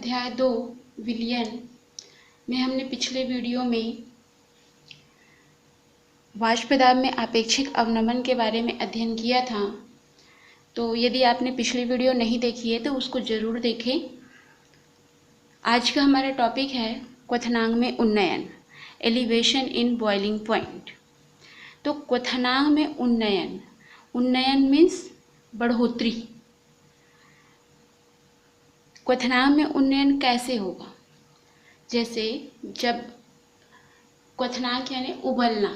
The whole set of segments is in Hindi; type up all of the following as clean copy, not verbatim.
अध्याय 2 विलयन में हमने पिछले वीडियो में वाष्प दाब में आपेक्षिक अवनमन के बारे में अध्ययन किया था। तो यदि आपने पिछली वीडियो नहीं देखी है तो उसको ज़रूर देखें। आज का हमारा टॉपिक है क्वथनांक में उन्नयन, एलिवेशन इन बॉइलिंग पॉइंट। तो क्वथनांक में उन्नयन, उन्नयन मीन्स बढ़ोतरी। क्वथनांक में उन्नयन कैसे होगा? जैसे जब क्वथनांक यानी उबलना,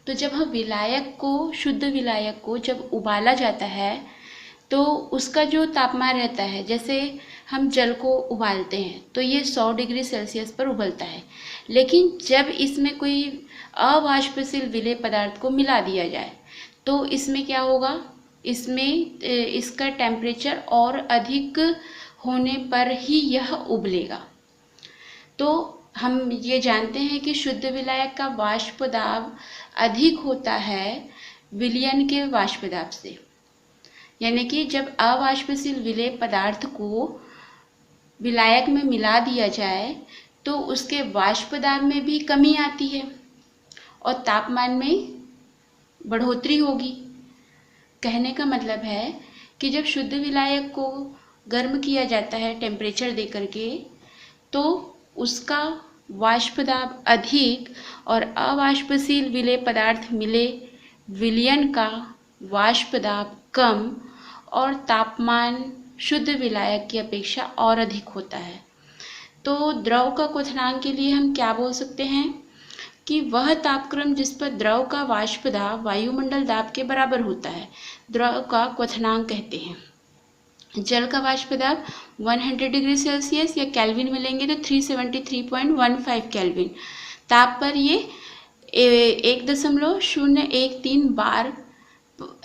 तो जब हम विलायक को, शुद्ध विलायक को जब उबाला जाता है तो उसका जो तापमान रहता है, जैसे हम जल को उबालते हैं तो ये 100 डिग्री सेल्सियस पर उबलता है। लेकिन जब इसमें कोई अवाष्पशील विलेय पदार्थ को मिला दिया जाए तो इसमें क्या होगा, इसमें इसका टेम्परेचर और अधिक होने पर ही यह उबलेगा। तो हम ये जानते हैं कि शुद्ध विलायक का वाष्प दाब अधिक होता है विलयन के वाष्प दाब से। यानी कि जब अवाष्पशील विलेय पदार्थ को विलायक में मिला दिया जाए तो उसके वाष्प दाब में भी कमी आती है और तापमान में बढ़ोतरी होगी। कहने का मतलब है कि जब शुद्ध विलायक को गर्म किया जाता है टेम्परेचर दे करके, तो उसका वाष्प दाब अधिक और अवाष्पशील विलेय पदार्थ मिले विलयन का वाष्प दाब कम और तापमान शुद्ध विलायक की अपेक्षा और अधिक होता है। तो द्रव का क्वथनांक के लिए हम क्या बोल सकते हैं कि वह तापक्रम जिस पर द्रव का वाष्प दाब वायुमंडल दाब के बराबर होता है, द्रव का क्वथनांक कहते हैं। जल का वाष्प दाब 100 डिग्री सेल्सियस या केल्विन में लेंगे तो 373.15 केल्विन ताप पर ये 1.013 बार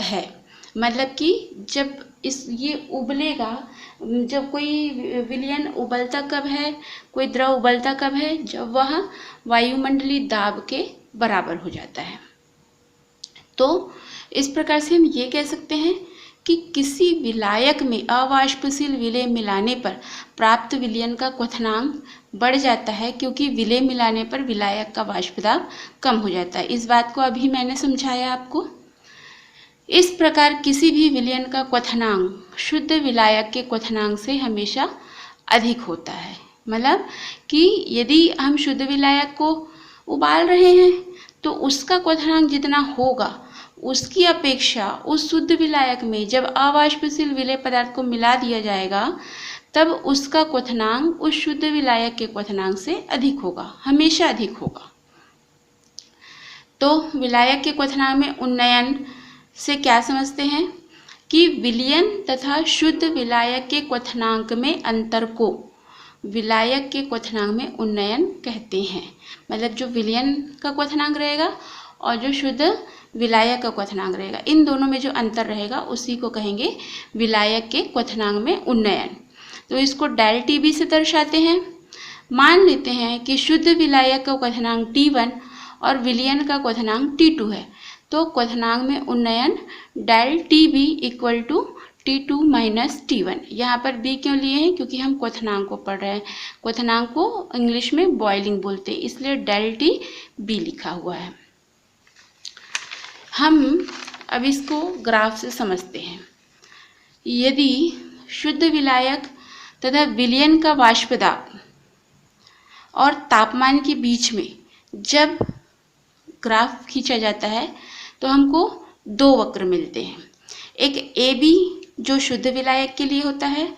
है। मतलब कि जब ये उबलेगा, जब कोई विलयन उबलता कब है, कोई द्रव उबलता कब है, जब वह वायुमंडलीय दाब के बराबर हो जाता है। तो इस प्रकार से हम ये कह सकते हैं कि किसी विलायक में अवाष्पशील विलेय मिलाने पर प्राप्त विलयन का क्वथनांक बढ़ जाता है, क्योंकि विलेय मिलाने पर विलायक का वाष्प दाब कम हो जाता है। इस बात को अभी मैंने समझाया आपको। इस प्रकार किसी भी विलयन का क्वथनांक शुद्ध विलायक के क्वथनांक से हमेशा अधिक होता है। मतलब कि यदि हम शुद्ध विलायक को उबाल रहे हैं तो उसका क्वथनांक जितना होगा उसकी अपेक्षा उस शुद्ध विलायक में जब अवाष्पशील विलेय पदार्थ को मिला दिया जाएगा तब उसका क्वथनांक उस शुद्ध विलायक के क्वथनांक से अधिक होगा, हमेशा अधिक होगा। तो विलायक के क्वथनांक में उन्नयन से क्या समझते हैं कि विलयन तथा शुद्ध विलायक के क्वथनांक में अंतर को विलायक के क्वथनांक में उन्नयन कहते हैं। मतलब जो विलयन का क्वथनांक रहेगा और जो शुद्ध विलायक का क्वथनांक रहेगा, इन दोनों में जो अंतर रहेगा उसी को कहेंगे विलायक के क्वथनांक में उन्नयन। तो इसको डेल टीबी से दर्शाते हैं। मान लेते हैं कि शुद्ध विलायक का क्वथनांक T1 और विलयन का क्वथनांक T2 है, तो क्वथनांक में उन्नयन del TB equal to T2 minus T1। यहाँ पर B क्यों लिए हैं? क्योंकि हम क्वथनांक को पढ़ रहे हैं। क्वथनांक को इंग्लिश में बॉइलिंग बोलते हैं, इसलिए डेल टी बी लिखा हुआ है। हम अब इसको ग्राफ से समझते हैं। यदि शुद्ध विलायक तथा विलयन का वाष्प दाब और तापमान के बीच में जब ग्राफ खींचा जाता है तो हमको दो वक्र मिलते हैं। एक AB जो शुद्ध विलायक के लिए होता है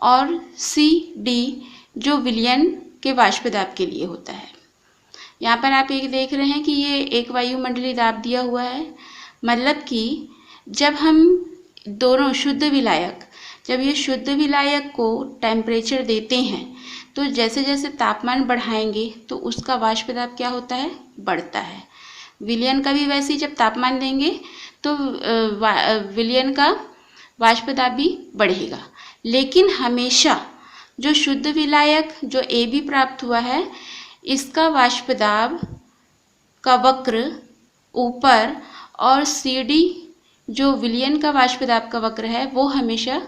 और CD जो विलयन के वाष्प दाब के लिए होता है। यहाँ पर आप एक देख रहे हैं कि ये एक वायुमंडलीय दाब दिया हुआ है। मतलब कि जब हम दोनों शुद्ध विलायक, जब ये शुद्ध विलायक को टेम्परेचर देते हैं तो जैसे जैसे तापमान बढ़ाएंगे तो उसका वाष्प दाब क्या होता है? बढ़ता है। विलयन का भी वैसे ही जब तापमान देंगे तो विलयन का वाष्प दाब भी बढ़ेगा। लेकिन हमेशा जो शुद्ध विलायक जो AB प्राप्त हुआ है, इसका वाष्प दाब का वक्र ऊपर और CD जो विलयन का वाष्प दाब का वक्र है वो हमेशा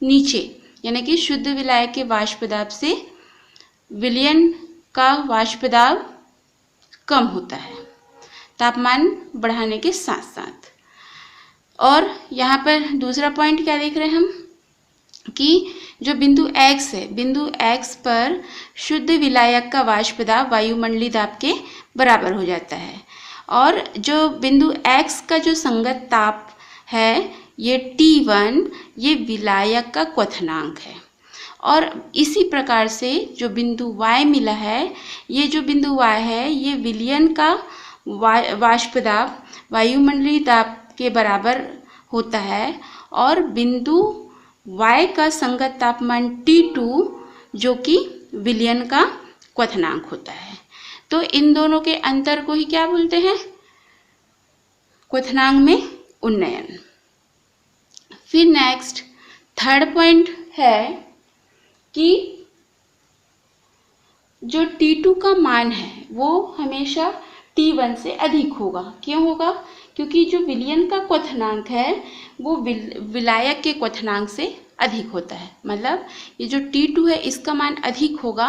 नीचे, यानी कि शुद्ध विलायक के वाष्प दाब से विलयन का वाष्प दाब कम होता है तापमान बढ़ाने के साथ साथ। और यहाँ पर दूसरा पॉइंट क्या देख रहे हैं हम कि जो बिंदु X है, बिंदु X पर शुद्ध विलायक का वाष्प दाब वायुमंडलीय दाब के बराबर हो जाता है। और जो बिंदु X का जो संगत ताप है ये T1, ये विलायक का क्वथनांक है। और इसी प्रकार से जो बिंदु Y मिला है, ये जो बिंदु Y है ये विलयन का वाष्प दाब वायुमंडलीय दाब के बराबर होता है। और बिंदु Y का संगत तापमान T2 जो कि विलयन का क्वथनांक होता है। तो इन दोनों के अंतर को ही क्या बोलते हैं? क्वथनांक में उन्नयन। फिर नेक्स्ट थर्ड पॉइंट है कि जो T2 का मान है वो हमेशा T1 से अधिक होगा। क्यों होगा? क्योंकि जो विलयन का क्वथनांक है वो विलायक के क्वथनांक से अधिक होता है। मतलब ये जो T2 है इसका मान अधिक होगा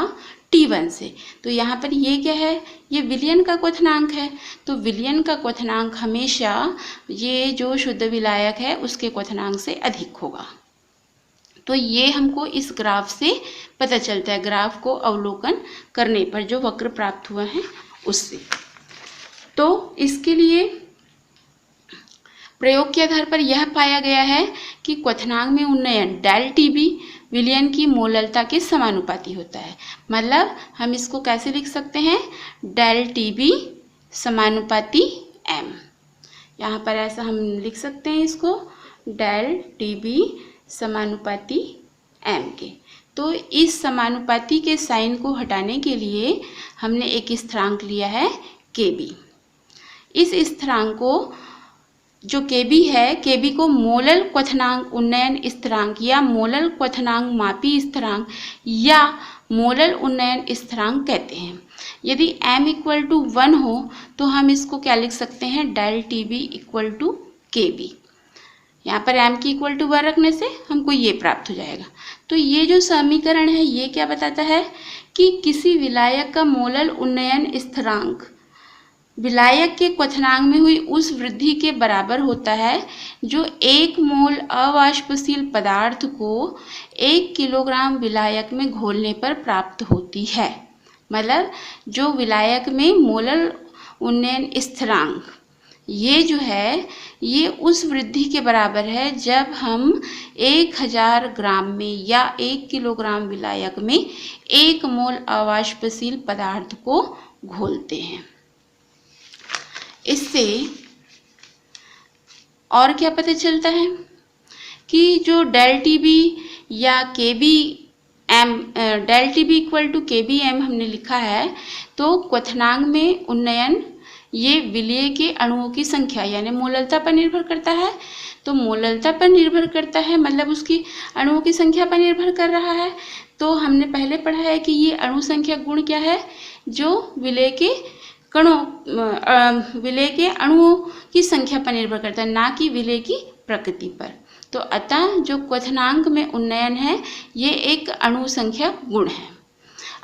T1 से। तो यहाँ पर ये क्या है? ये विलयन का क्वथनांक है। तो विलयन का क्वथनांक हमेशा ये जो शुद्ध विलायक है उसके क्वथनांक से अधिक होगा। तो ये हमको इस ग्राफ से पता चलता है, ग्राफ को अवलोकन करने पर जो वक्र प्राप्त हुआ है उससे। तो इसके लिए प्रयोग के आधार पर यह पाया गया है कि क्वथनांक में उन्नयन डेल टीबी विलयन की मोललता के समानुपाती होता है। मतलब हम इसको कैसे लिख सकते हैं? डेल टीबी समानुपाती एम। यहाँ पर ऐसा हम लिख सकते हैं इसको, डेल टीबी समानुपाती एम के। तो इस समानुपाती के साइन को हटाने के लिए हमने एक स्थिरांक लिया है KB। इस स्थिरांक को जो KB है, KB को मोलल क्वथनांक उन्नयन स्थिरांक या मोलल क्वथनांक मापी स्थिरांक या मोलल उन्नयन स्थिरांक कहते हैं। यदि m = 1 हो तो हम इसको क्या लिख सकते हैं? Del TB = KB। यहाँ पर m की इक्वल टू 1 रखने से हमको ये प्राप्त हो जाएगा। तो ये जो समीकरण है ये क्या बताता है कि किसी विलायक का मोलल उन्नयन स्थिरांक विलायक के क्वथनांक में हुई उस वृद्धि के बराबर होता है जो 1 मोल अवाष्पशील पदार्थ को 1 किलोग्राम विलायक में घोलने पर प्राप्त होती है। मतलब जो विलायक में मोलल उन्नयन स्थिरांक ये जो है ये उस वृद्धि के बराबर है जब हम 1000 ग्राम में या 1 किलोग्राम विलायक में 1 मोल अवाष्पशील पदार्थ को घोलते हैं। इससे और क्या पता चलता है कि जो डेल टीबी या KBm, डेल टीबी = KBm हमने लिखा है, तो क्वथनांक में उन्नयन ये विलेय के अणुओं की संख्या यानी मोललता पर निर्भर करता है। तो मोललता पर निर्भर करता है मतलब उसकी अणुओं की संख्या पर निर्भर कर रहा है। तो हमने पहले पढ़ा है कि ये अणु संख्या गुण क्या है? जो विलेय के विलेय के अणुओं की संख्या पर निर्भर करता है, ना कि विलेय की प्रकृति पर। तो अतः जो क्वथनांक में उन्नयन है ये एक अणु संख्या गुण है।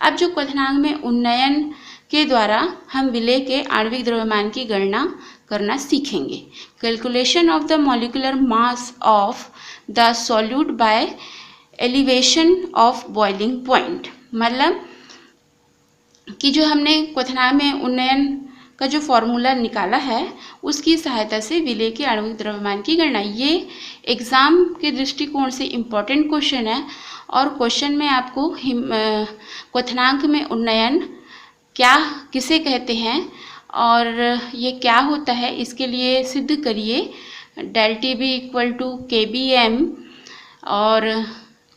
अब जो क्वथनांक में उन्नयन के द्वारा हम विलेय के आणविक द्रव्यमान की गणना करना सीखेंगे। Calculation of the molecular mass of the solute bye elevation of boiling point. मतलब कि जो हमने क्वथनांक में उन्नयन का जो फॉर्मूला निकाला है उसकी सहायता से विलेय के आणविक द्रव्यमान की गणना। ये एग्ज़ाम के दृष्टिकोण से इम्पॉर्टेंट क्वेश्चन है और क्वेश्चन में आपको क्वथनांक में उन्नयन क्या किसे कहते हैं और ये क्या होता है इसके लिए सिद्ध करिए डेल टीबी = KBm और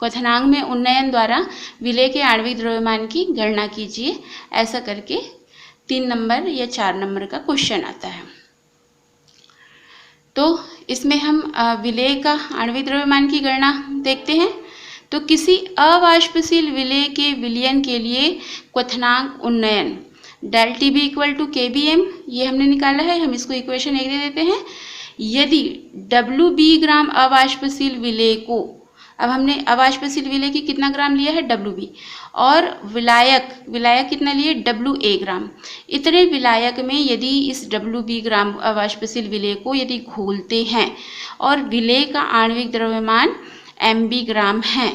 क्वथनांक में उन्नयन द्वारा विलेय के आणविक द्रव्यमान की गणना कीजिए। ऐसा करके 3 नंबर या 4 नंबर का क्वेश्चन आता है। तो इसमें हम विलेय का आणविक द्रव्यमान की गणना देखते हैं। तो किसी अवाष्पशील विलेय के विलयन के लिए क्वथनांक उन्नयन डेल टीबी = KBm ये हमने निकाला है। हम इसको इक्वेशन 1 दे देते हैं। यदि WB ग्राम अवाष्पशील विलेय को अब हमने अवाष्पशील विलेय की कितना ग्राम लिया है WB, और विलायक कितना लिए WA ग्राम। इतने विलायक में यदि इस WB ग्राम अवाष्पशील विलेय को यदि घोलते हैं और विलेय का आणविक द्रव्यमान MB ग्राम है,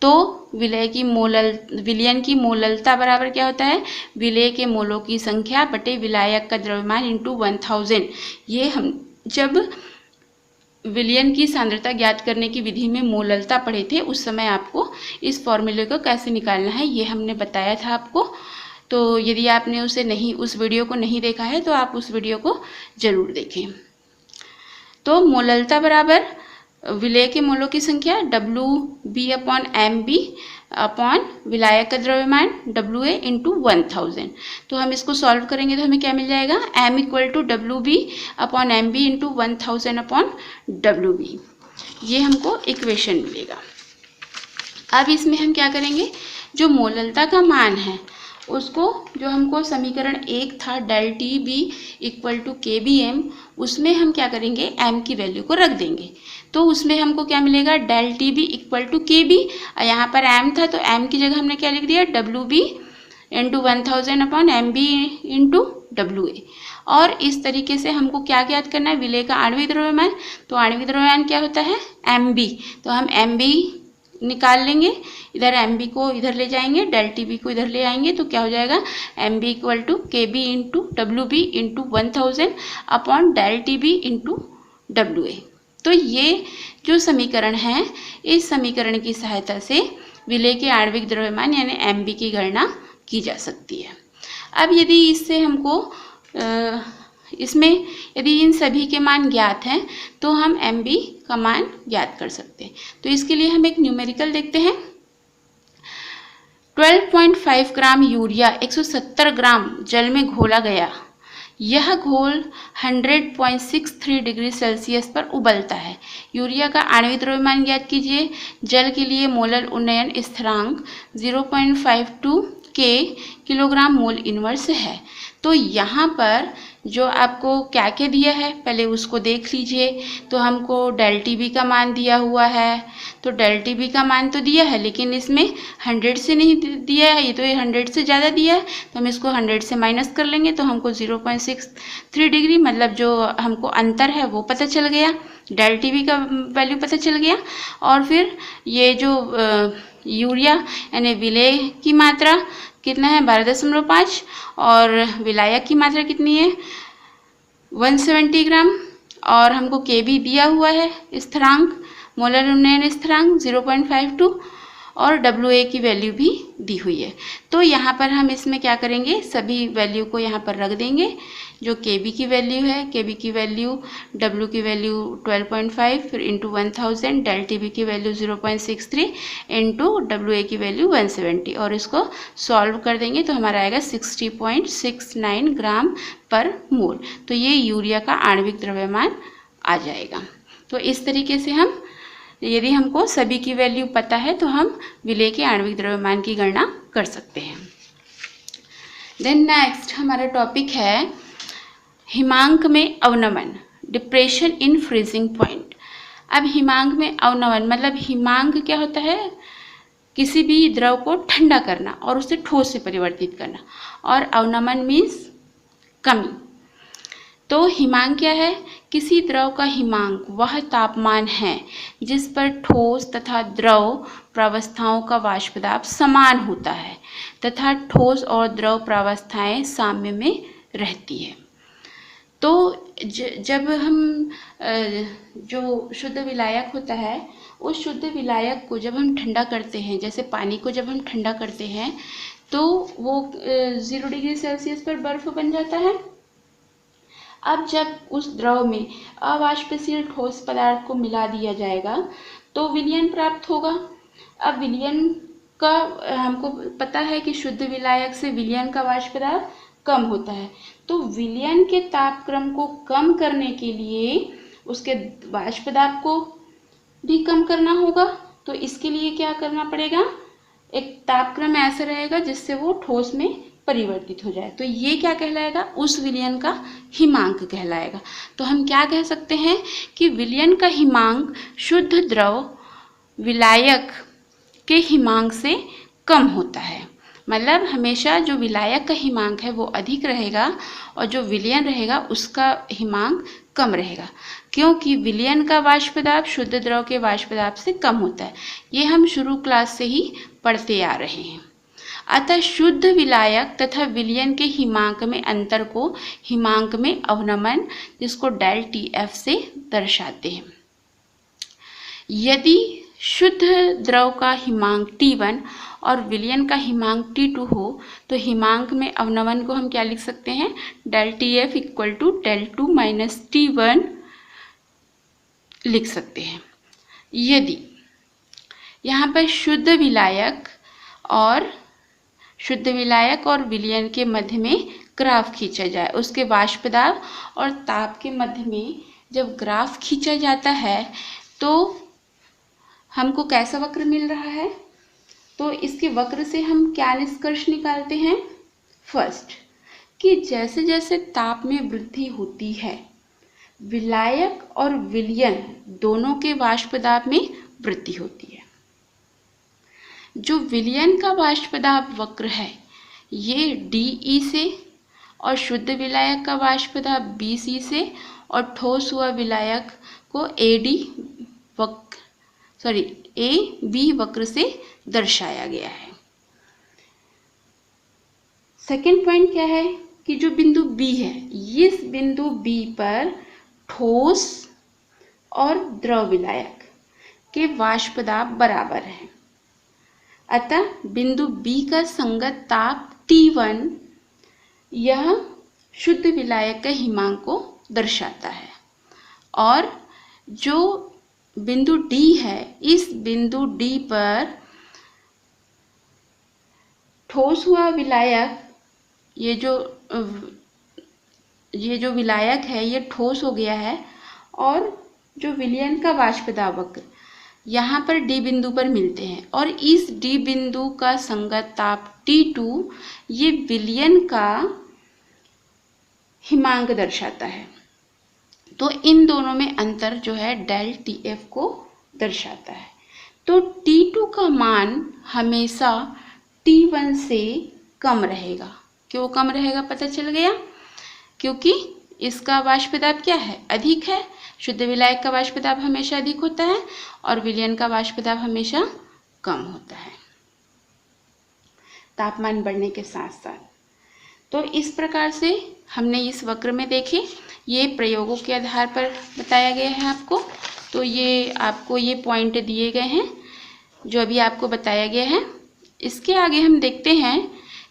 तो विलयन की मोललता बराबर क्या होता है, विलेय के मोलों की संख्या बटे विलायक का द्रव्यमान इंटू 1000। ये हम जब विलयन की सांद्रता ज्ञात करने की विधि में मोललता पढ़े थे, उस समय आपको इस फॉर्मूले को कैसे निकालना है ये हमने बताया था आपको। तो यदि आपने उस वीडियो को नहीं देखा है तो आप उस वीडियो को जरूर देखें। तो मोललता बराबर विलेय के मोलों की संख्या WB/MB अपॉन विलायक का द्रव्यमान WA इंटू 1000। तो हम इसको सॉल्व करेंगे तो हमें क्या मिल जाएगा, M = WB/MB इंटू 1000/WB। ये हमको इक्वेशन मिलेगा। अब इसमें हम क्या करेंगे, जो मोललता का मान है उसको, जो हमको समीकरण 1 था ∆Tb = Kbm, उसमें हम क्या करेंगे, m की वैल्यू को रख देंगे। तो उसमें हमको क्या मिलेगा, ∆Tb = Kb, यहाँ पर m था तो m की जगह हमने क्या लिख दिया, WB into 1000/MB into WA। और इस तरीके से हमको क्या ज्ञात करना है, विलेय का आणविक द्रव्यमान। तो आणविक द्रव्यमान क्या होता है, MB। तो हम MB निकाल लेंगे, इधर MB को इधर ले जाएंगे, ∆Tb को इधर ले आएंगे, तो क्या हो जाएगा, MB = Kb into WB into 1000/∆Tb into WA। तो ये जो समीकरण है, इस समीकरण की सहायता से विलेय के आणविक द्रव्यमान यानी MB की गणना की जा सकती है। अब यदि इससे हमको इसमें यदि इन सभी के मान ज्ञात हैं तो हम MB का मान ज्ञात कर सकते हैं। तो इसके लिए हम एक न्यूमेरिकल देखते हैं। 12.5 ग्राम यूरिया 170 ग्राम जल में घोला गया। यह घोल 100.63 डिग्री सेल्सियस पर उबलता है। यूरिया का आणविक द्रव्यमान ज्ञात कीजिए। जल के लिए मोलर उन्नयन स्थिरांक 0.52 के किलोग्राम मोल इनवर्स है। तो यहाँ पर जो आपको क्या क्या दिया है पहले उसको देख लीजिए। तो हमको ∆Tb का मान दिया हुआ है, तो ∆Tb का मान तो दिया है लेकिन इसमें 100 से नहीं दिया है, ये तो 100 से ज़्यादा दिया है, तो हम इसको 100 से माइनस कर लेंगे तो हमको 0.63 डिग्री मतलब जो हमको अंतर है वो पता चल गया, ∆Tb का वैल्यू पता चल गया। और फिर ये जो यूरिया यानी विलेय की मात्रा कितना है 12.5 और विलायक की मात्रा कितनी है 170 ग्राम, और हमको Kb दिया हुआ है स्थिरांक, मोलर उन्नयन स्थिरांक 0.52 और WA की वैल्यू भी दी हुई है। तो यहाँ पर हम इसमें क्या करेंगे, सभी वैल्यू को यहाँ पर रख देंगे। जो Kb की वैल्यू है, Kb की वैल्यू, W की वैल्यू 12.5 फिर इंटू 1000, ∆Tb की वैल्यू 0.63 इंटू WA की वैल्यू 170 और इसको सॉल्व कर देंगे तो हमारा आएगा 60.69 ग्राम पर मोल। तो ये यूरिया का आणविक द्रव्यमान आ जाएगा। तो इस तरीके से हम, यदि हमको सभी की वैल्यू पता है तो हम विलेय के आणविक द्रव्यमान की गणना कर सकते हैं। देन नेक्स्ट हमारा टॉपिक है हिमांक में अवनमन, डिप्रेशन इन फ्रीजिंग पॉइंट। अब हिमांक में अवनमन मतलब हिमांक क्या होता है, किसी भी द्रव को ठंडा करना और उसे ठोस से परिवर्तित करना, और अवनमन मीन्स कमी। तो हिमांक क्या है, किसी द्रव का हिमांक वह तापमान है जिस पर ठोस तथा द्रव प्रावस्थाओं का वाष्प दाब समान होता है तथा ठोस और द्रव प्रावस्थाएं साम्य में रहती है। तो जब हम जो शुद्ध विलायक होता है उस शुद्ध विलायक को जब हम ठंडा करते हैं, जैसे पानी को जब हम ठंडा करते हैं तो वो 0 डिग्री सेल्सियस पर बर्फ बन जाता है। अब जब उस द्रव में अवाष्पशील ठोस पदार्थ को मिला दिया जाएगा तो विलयन प्राप्त होगा। अब विलयन का हमको पता है कि शुद्ध विलायक से विलयन का वाष्प दाब कम होता है, तो विलयन के तापक्रम को कम करने के लिए उसके वाष्प दाब को भी कम करना होगा। तो इसके लिए क्या करना पड़ेगा, एक तापक्रम ऐसा रहेगा जिससे वो ठोस में परिवर्तित हो जाए। तो ये क्या कहलाएगा, उस विलयन का हिमांक कहलाएगा। तो हम क्या कह सकते हैं कि विलयन का हिमांक शुद्ध द्रव विलायक के हिमांक से कम होता है। मतलब हमेशा जो विलायक का हिमांक है वो अधिक रहेगा और जो विलयन रहेगा उसका हिमांक कम रहेगा, क्योंकि विलयन का वाष्प दाब शुद्ध द्रव के वाष्प दाब से कम होता है। ये हम शुरू क्लास से ही पढ़ते आ रहे हैं। अतः शुद्ध विलायक तथा विलयन के हिमांक में अंतर को हिमांक में अवनमन, जिसको डेल TF से दर्शाते हैं। यदि शुद्ध द्रव का हिमांक T1 और विलयन का हिमांक T2 हो तो हिमांक में अवनमन को हम क्या लिख सकते हैं, del TF equal to del 2 minus T1 लिख सकते हैं। यदि यहाँ पर शुद्ध विलायक और विलयन के मध्य में ग्राफ खींचा जाए, उसके वाष्प दाब और ताप के मध्य में जब ग्राफ खींचा जाता है तो हमको कैसा वक्र मिल रहा है, तो इसके वक्र से हम क्या निष्कर्ष निकालते हैं। फर्स्ट, कि जैसे जैसे ताप में वृद्धि होती है विलायक और विलयन दोनों के वाष्प दाब में वृद्धि होती है। जो विलयन का वाष्प दाब वक्र है ये DE से और शुद्ध विलायक का वाष्प दाब BC से और ठोस हुआ विलायक को AB वक्र से दर्शाया गया है। सेकेंड पॉइंट क्या है कि जो बिंदु B है, इस बिंदु B पर ठोस और द्रव विलायक के वाष्प दाब बराबर है। अतः बिंदु B का संगत ताप T1 यह शुद्ध विलायक के हिमांक को दर्शाता है, और जो बिंदु D है, इस बिंदु D पर ठोस हुआ विलायक, ये जो विलायक है ये ठोस हो गया है, और जो विलयन का वाष्प दाब वक्र यहाँ पर D बिंदु पर मिलते हैं, और इस D बिंदु का संगत ताप T2 ये विलयन का हिमांक दर्शाता है। तो इन दोनों में अंतर जो है डेल TF को दर्शाता है। तो T2 का मान हमेशा T1 से कम रहेगा। क्यों कम रहेगा पता चल गया, क्योंकि इसका वाष्प दाब क्या है, अधिक है। शुद्ध विलायक का वाष्प दाब हमेशा अधिक होता है और विलयन का वाष्प दाब हमेशा कम होता है तापमान बढ़ने के साथ साथ। तो इस प्रकार से हमने इस वक्र में देखे, ये प्रयोगों के आधार पर बताया गया है आपको। तो ये आपको ये पॉइंट दिए गए हैं जो अभी आपको बताया गया है। इसके आगे हम देखते हैं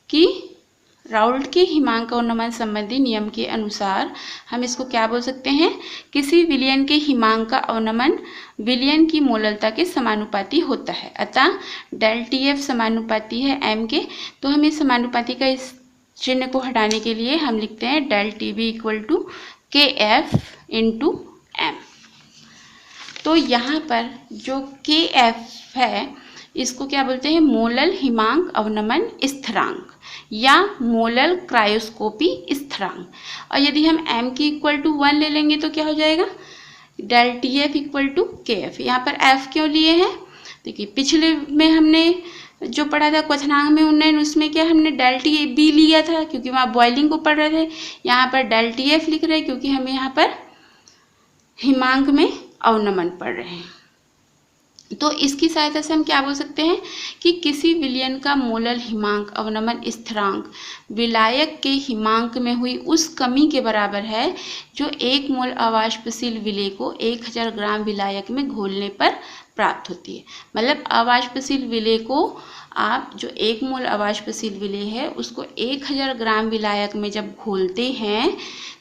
कि राउल्ट के हिमांक अवनमन संबंधी नियम के अनुसार हम इसको क्या बोल सकते हैं, किसी विलयन के हिमांक का अवनमन विलयन की मोललता के समानुपाती होता है। अतः डेल TF समानुपाती है m के, तो हम इस समानुपाती का इस चिन्ह को हटाने के लिए हम लिखते हैं del TB equal to KF into m। तो यहाँ पर जो KF है इसको क्या बोलते हैं, मोलल हिमांक अवनमन स्थिरांक या मोलल क्रायोस्कोपी स्थिरांक। और यदि हम m की इक्वल टू 1 ले लेंगे तो क्या हो जाएगा, del TF equal to KF। यहाँ पर f क्यों लिए हैं, देखिए पिछले में हमने जो पढ़ा था क्वथनांक में उन्नयन, उसमें क्या हमने डेल TB लिया था क्योंकि वहाँ बॉइलिंग को पढ़ रहे थे। यहाँ पर डेल TF लिख रहे हैं क्योंकि हमें यहाँ पर हिमांक में अवनमन पढ़ रहे हैं। तो इसकी सहायता से हम क्या बोल सकते हैं कि किसी विलयन का मोलल हिमांक अवनमन स्थिरांक विलायक के हिमांक में हुई उस कमी के बराबर है जो 1 मोल अवाष्पशील विलेय को 1000 ग्राम विलायक में घोलने पर प्राप्त होती है। मतलब अवाष्पशील विलेय को आप जो 1 मोल अवाष्पशील विलेय है उसको 1000 ग्राम विलायक में जब घोलते हैं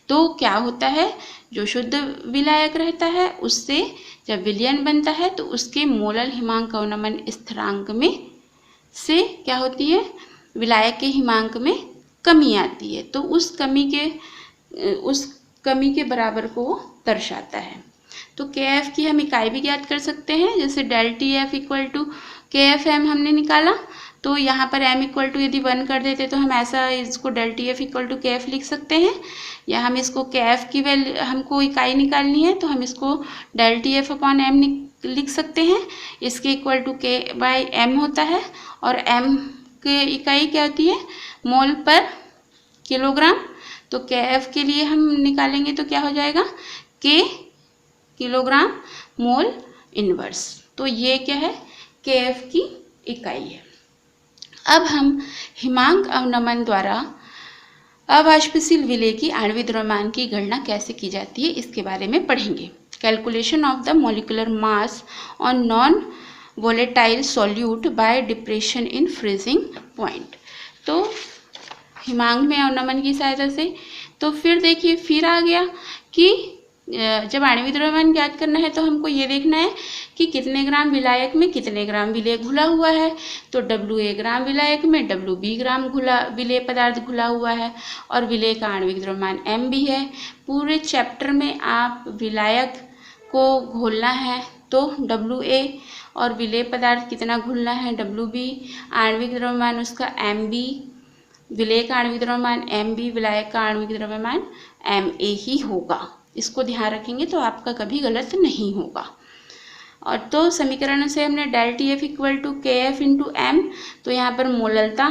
तो क्या होता है, जो शुद्ध विलायक रहता है उससे जब विलयन बनता है तो उसके मोलल हिमांक अवनमन स्थिरांक में से क्या होती है, विलायक के हिमांक में कमी आती है। तो उस कमी के बराबर को वो दर्शाता है। तो KF की हम इकाई भी ज्ञात कर सकते हैं, जैसे del TF equal to KFM हमने निकाला, तो यहाँ पर m इक्वल टू यदि 1 कर देते तो हम ऐसा इसको del TF equal to KF लिख सकते हैं, या हम इसको KF की वैल्यू हमको इकाई निकालनी है तो हम इसको डेल TF अपॉन m लिख सकते हैं, इसके इक्वल टू K/m होता है और m की इकाई क्या होती है, मोल पर किलोग्राम। तो Kf के लिए हम निकालेंगे तो क्या हो जाएगा, K किलोग्राम मोल इनवर्स। तो ये क्या है, Kf की इकाई है। अब हम हिमांक अवनमन द्वारा अवाष्पशील विलेय की आणविक द्रव्यमान की गणना कैसे की जाती है इसके बारे में पढ़ेंगे। Calculation of the molecular mass on non volatile solute bye depression in freezing point. तो हिमांक में अवनमन की सहायता से, तो फिर देखिए फिर आ गया कि जब आणविक द्रव्यमान ज्ञात करना है तो हमको ये देखना है कि कितने ग्राम विलायक में कितने ग्राम विलेय घुला हुआ है। तो WA ग्राम विलायक में WB ग्राम विलेय पदार्थ घुला हुआ है और विलेय का आणविक द्रव्यमान MB है। पूरे चैप्टर में आप विलायक को घोलना है तो WA और विलेय पदार्थ कितना घुलना है WB, आणविक द्रव्यमान उसका MB, विलेय का आणविक द्रव्यमान MB, विलायक का आणविक द्रव्यमान MA ही होगा। इसको ध्यान रखेंगे तो आपका कभी गलत नहीं होगा। और तो समीकरण से हमने del TF equal to KF into M, तो यहाँ पर मोललता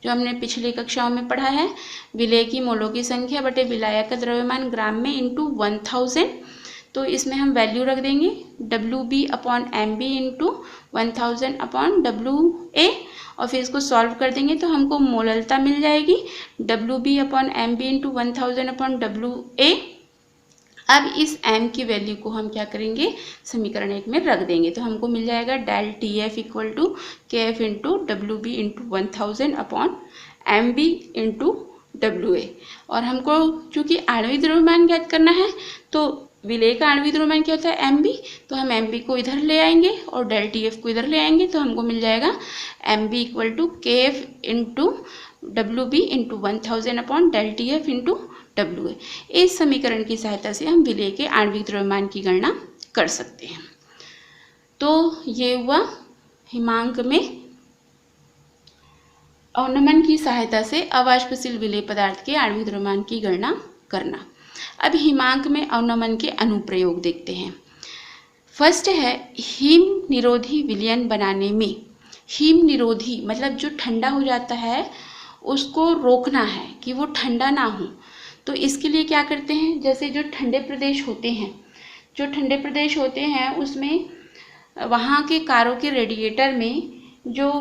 जो हमने पिछली कक्षाओं में पढ़ा है, विलेय की मोलों की संख्या बटे विलायक का द्रव्यमान ग्राम में इंटू 1000। तो इसमें हम वैल्यू रख देंगे WB/MB इंटू 1000/WA और फिर इसको सॉल्व कर देंगे तो हमको मोललता मिल जाएगी WB/MB इंटू 1000/WA। अब इस m की वैल्यू को हम क्या करेंगे, समीकरण 1 में रख देंगे तो हमको मिल जाएगा del TF equal to KF into WB into 1000/MB into WA। और हमको चूँकि आणविक द्रव्यमान ज्ञात करना है तो विलेय का आणविक द्रव्यमान क्या होता है MB, तो हम MB को इधर ले आएंगे और डेल TF को इधर ले आएंगे तो हमको मिल जाएगा MB equal to KF into WB into 1000/डेल TF इंटू WA। इस समीकरण की सहायता से हम विलेय के आणविक द्रव्यमान की गणना कर सकते हैं। तो ये हुआ हिमांक में अवनमन की सहायता से अवाष्पशील विलेय पदार्थ के आणविक द्रव्यमान की गणना करना। अब हिमांक में अवनमन के अनुप्रयोग देखते हैं। फर्स्ट है हिम निरोधी विलयन बनाने में। हिम निरोधी मतलब जो ठंडा हो जाता है उसको रोकना है कि वो ठंडा ना हो। तो इसके लिए क्या करते हैं, जैसे जो ठंडे प्रदेश होते हैं उसमें वहाँ के कारों के रेडिएटर में जो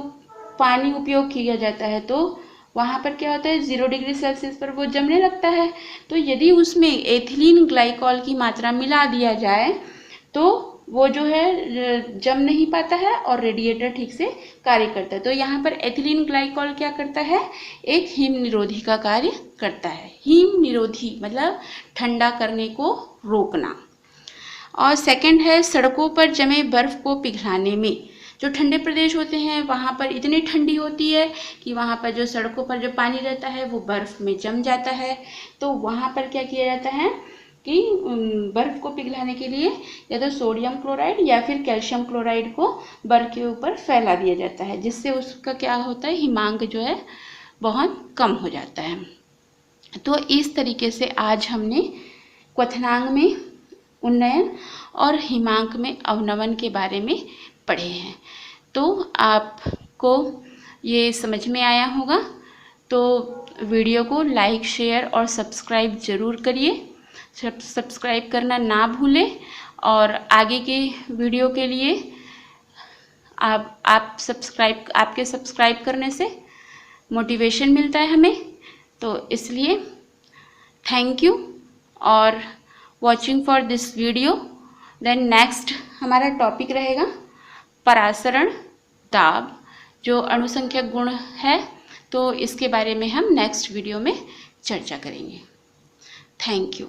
पानी उपयोग किया जाता है तो वहाँ पर क्या होता है 0 डिग्री सेल्सियस पर वो जमने लगता है। तो यदि उसमें एथिलीन ग्लाइकॉल की मात्रा मिला दिया जाए तो वो जो है जम नहीं पाता है और रेडिएटर ठीक से कार्य करता है। तो यहाँ पर एथिलीन ग्लाइकॉल क्या करता है, एक हिम निरोधी का कार्य करता है। हिम निरोधी मतलब ठंडा करने को रोकना। और सेकंड है सड़कों पर जमे बर्फ को पिघलाने में। जो ठंडे प्रदेश होते हैं वहाँ पर इतनी ठंडी होती है कि वहाँ पर जो सड़कों पर जो पानी रहता है वो बर्फ़ में जम जाता है। तो वहाँ पर क्या किया जाता है कि बर्फ़ को पिघलाने के लिए या तो सोडियम क्लोराइड या फिर कैल्शियम क्लोराइड को बर्फ़ के ऊपर फैला दिया जाता है, जिससे उसका क्या होता है, हिमांक जो है बहुत कम हो जाता है। तो इस तरीके से आज हमने क्वथनांक में उन्नयन और हिमांक में अवनमन के बारे में पढ़े हैं। तो आपको ये समझ में आया होगा। तो वीडियो को लाइक, शेयर और सब्सक्राइब ज़रूर करिए। सब्सक्राइब करना ना भूलें और आगे के वीडियो के लिए आपके सब्सक्राइब करने से मोटिवेशन मिलता है हमें। तो इसलिए थैंक यू और watching for this video. Then next हमारा टॉपिक रहेगा परासरण दाब, जो अणुसंख्यक गुण है। तो इसके बारे में हम नेक्स्ट वीडियो में चर्चा करेंगे। Thank you.